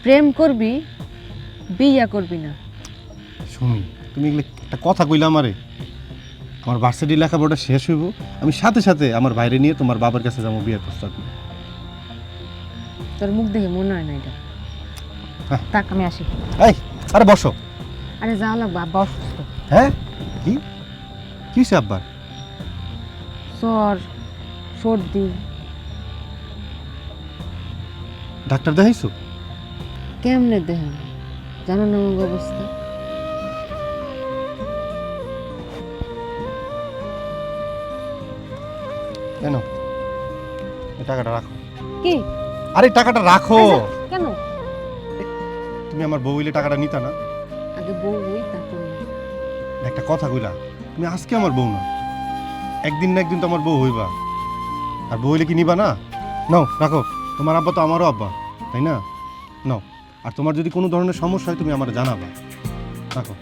প্রেম করবি, বিয়া করবি না। সুমি, তুমি এগুলো একটা কথা কইলা আমারে। আমার ভার্সিটি লেখাপড়া শেষ হইব, আমি সাথে সাথে আমার বাইরে নিয়ে তোমার বাবার কাছে যাবো বিয়ের প্রস্তাব নিয়ে। তোর মুখ দেখে মনে হয় না এটা। হ্যাঁ। তাক, আমি আসি। এই, আরে বসো। আরে যাওয়া লাগবে, আব্বা অসুস্থ। হ্যাঁ, কি কি হয়েছে আব্বার? জ্বর, সর্দি। ডাক্তার দেখাইছো? কেমনে দেখেন, জানো না আমার অবস্থা। কেন? এই টাকাটা রাখো। কি? আরে টাকাটা রাখো। কেন? তুমি আমার বউ হইলে টাকাটা নিতা না? আগে বউ হই, তারপর না। একটা কথা কইলা, তুমি আজকে আমার বউ না, একদিন না একদিন তো আমার বউ হইবা। আর বউ হইলে কি নিবা না? নাও রাখো। তোমার আব্বা তো আমারও আব্বা, তাই না? নাও। আর তোমার যদি কোনো ধরনের সমস্যা হয় তুমি আমার জানাবা। রাখো।